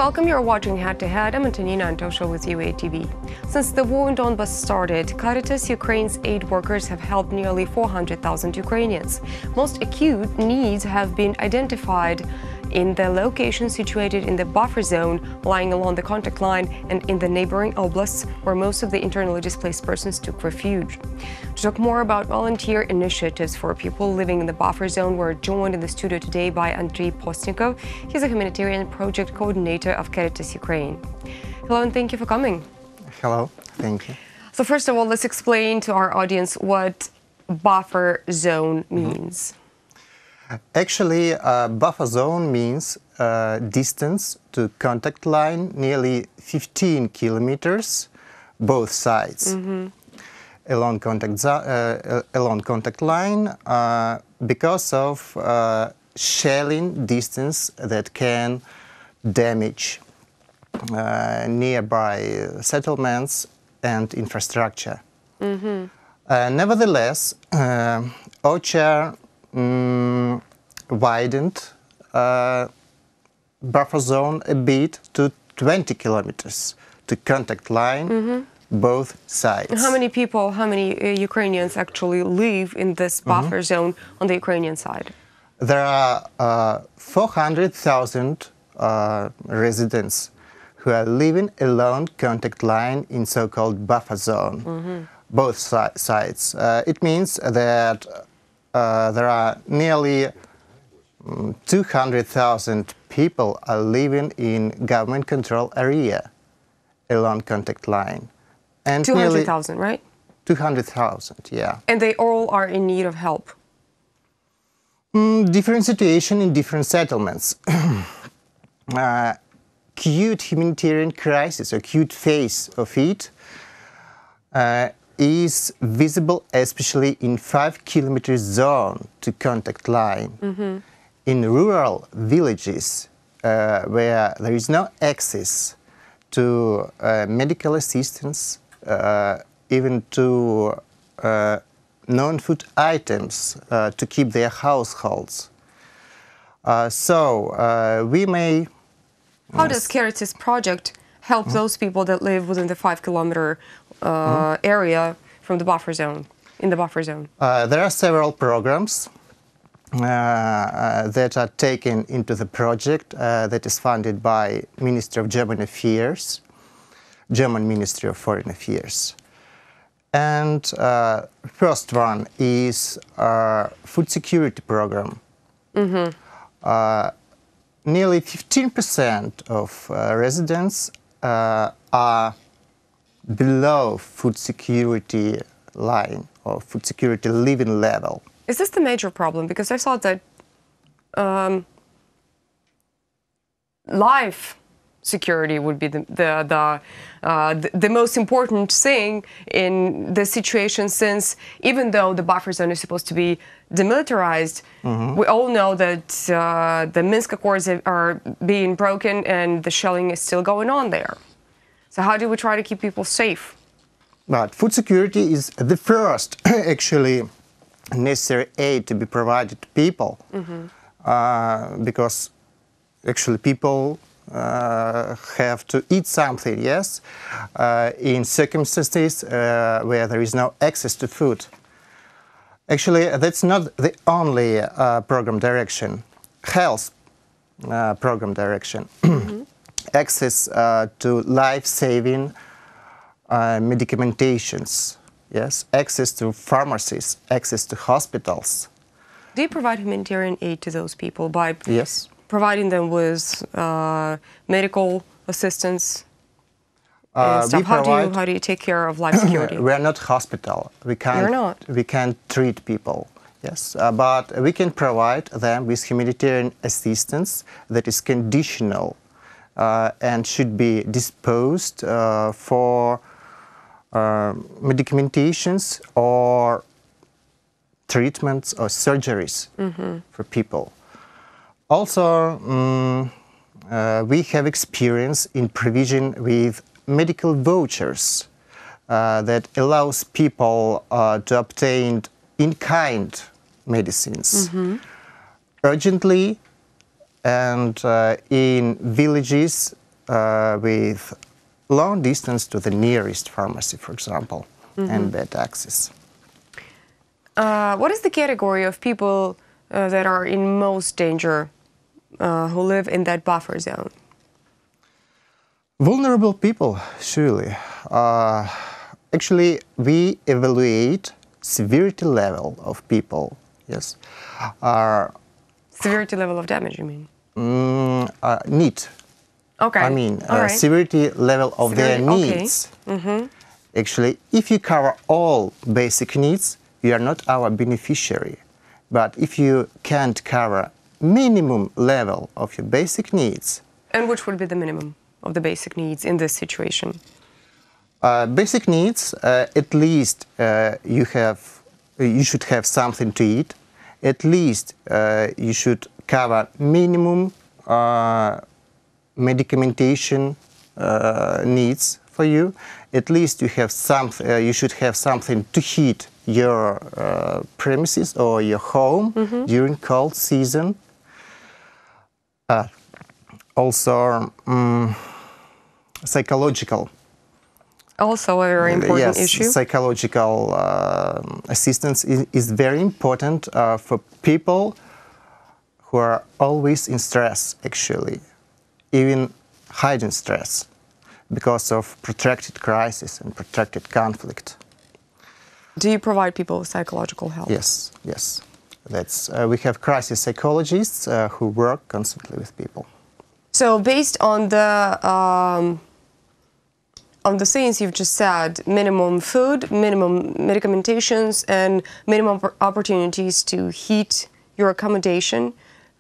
Welcome, you're watching Head to Head. I'm Antonina Antosha with UATV. Since the war in Donbas started, Caritas Ukraine's aid workers have helped nearly 400,000 Ukrainians. Most acute needs have been identified in the locations situated in the buffer zone, lying along the contact line, and in the neighbouring oblasts, where most of the internally displaced persons took refuge. To talk more about volunteer initiatives for people living in the buffer zone, we're joined in the studio today by Andriy Postnikov. He's a humanitarian project coordinator of Caritas Ukraine. Hello, and thank you for coming. Hello, thank you. So first of all, let's explain to our audience what buffer zone means. Actually, buffer zone means distance to contact line nearly 15 kilometers, both sides. Along contact line because of shelling distance that can damage nearby settlements and infrastructure. Nevertheless, OCHA widened buffer zone a bit to 20 kilometers to contact line both sides. How many people, how many Ukrainians actually live in this buffer zone on the Ukrainian side? There are 400,000 residents who are living along contact line in so-called buffer zone, both sides. It means that there are nearly 200,000 people are living in government control area along contact line. And 200,000, right? 200,000, yeah. And they all are in need of help? Different situation in different settlements. Acute humanitarian crisis, acute phase of it, is visible especially in 5-kilometer zone to contact line. In rural villages where there is no access to medical assistance, even to non-food items to keep their households. So we may... How does Caritas project help those people that live within the 5-kilometer area from the buffer zone, in the buffer zone? There are several programs that are taken into the project that is funded by Ministry of German Affairs, German Ministry of Foreign Affairs. And first one is food security program. Nearly 15% of residents are below food security line or food security living level. Is this the major problem? Because I thought that life security would be the most important thing in this situation, since even though the buffer zone is supposed to be demilitarized, we all know that the Minsk Accords are being broken and the shelling is still going on there. So how do we try to keep people safe? But food security is the first, actually, necessary aid to be provided to people, because actually people have to eat something, yes, in circumstances where there is no access to food. Actually, that's not the only program direction. Health program direction. Access to life-saving medicamentations, yes, access to pharmacies, access to hospitals. Do you provide humanitarian aid to those people by providing them with medical assistance and stuff? How do you take care of life security? We are not hospital. We can't treat people. Yes, but we can provide them with humanitarian assistance that is conditional and should be disposed for medicamentations or treatments or surgeries for people. Also, we have experience in provision with medical vouchers that allows people to obtain in-kind medicines urgently, and in villages with long distance to the nearest pharmacy, for example, and bad access. What is the category of people that are in most danger who live in that buffer zone? Vulnerable people, surely. Actually, we evaluate severity level of people, yes. Severity level of damage, you mean? Need. Okay. I mean, All right. severity level of their needs. Okay. Actually, if you cover all basic needs, you are not our beneficiary. But if you can't cover minimum level of your basic needs. And which would be the minimum of the basic needs in this situation? Basic needs, at least you should have something to eat. At least you should cover minimum medication needs for you. At least you have you should have something to heat your premises or your home during cold season. Also, psychological. Also a very important issue. Yes, psychological assistance is very important for people who are always in stress, actually, even hiding stress because of protracted crisis and protracted conflict. Do you provide people with psychological help? Yes, yes. We have crisis psychologists who work constantly with people. So based on the things you've just said, minimum food, minimum medicamentations, and minimum opportunities to heat your accommodation,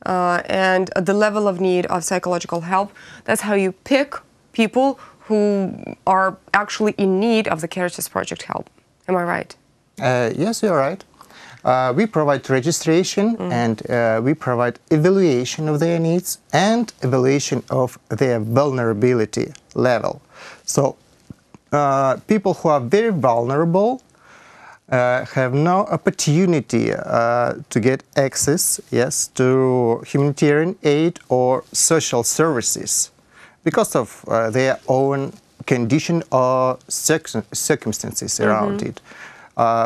and the level of need of psychological help, that's how you pick people who are actually in need of the Caritas project help. Am I right? Yes, you're right. We provide registration and we provide evaluation of their needs and evaluation of their vulnerability level. So people who are very vulnerable have no opportunity to get access, yes, to humanitarian aid or social services because of their own condition or circumstances around it.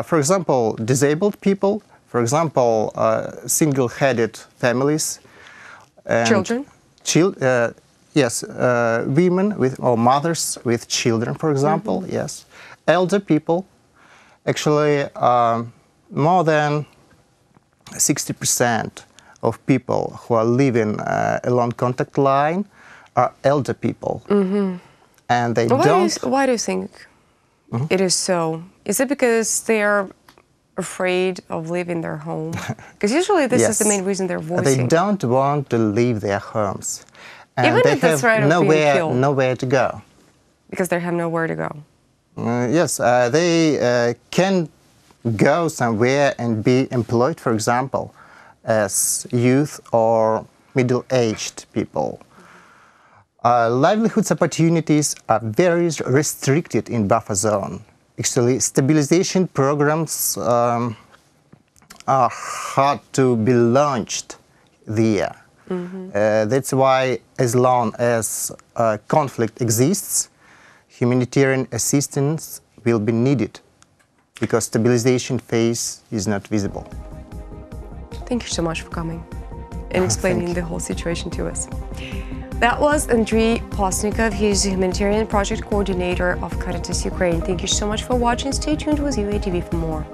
For example, disabled people, for example, single-headed families. And Children? Yes, women or mothers with children, for example, yes. Elder people, actually more than 60% of people who are living along contact line are elder people. And they Why do you think it is so? Is it because they are afraid of leaving their home? Because usually this is the main reason they're voicing. They don't want to leave their homes. And even they if that's right, nowhere to go. Because they have nowhere to go. Yes, they can go somewhere and be employed, for example, as youth or middle-aged people. Livelihoods opportunities are very restricted in buffer zone. Actually, stabilization programs are hard to be launched there. That's why, as long as conflict exists, humanitarian assistance will be needed because stabilization phase is not visible. Thank you so much for coming and explaining the whole situation to us. That was Andriy Postnikov. He is the humanitarian project coordinator of Caritas Ukraine. Thank you so much for watching. Stay tuned with UATV for more.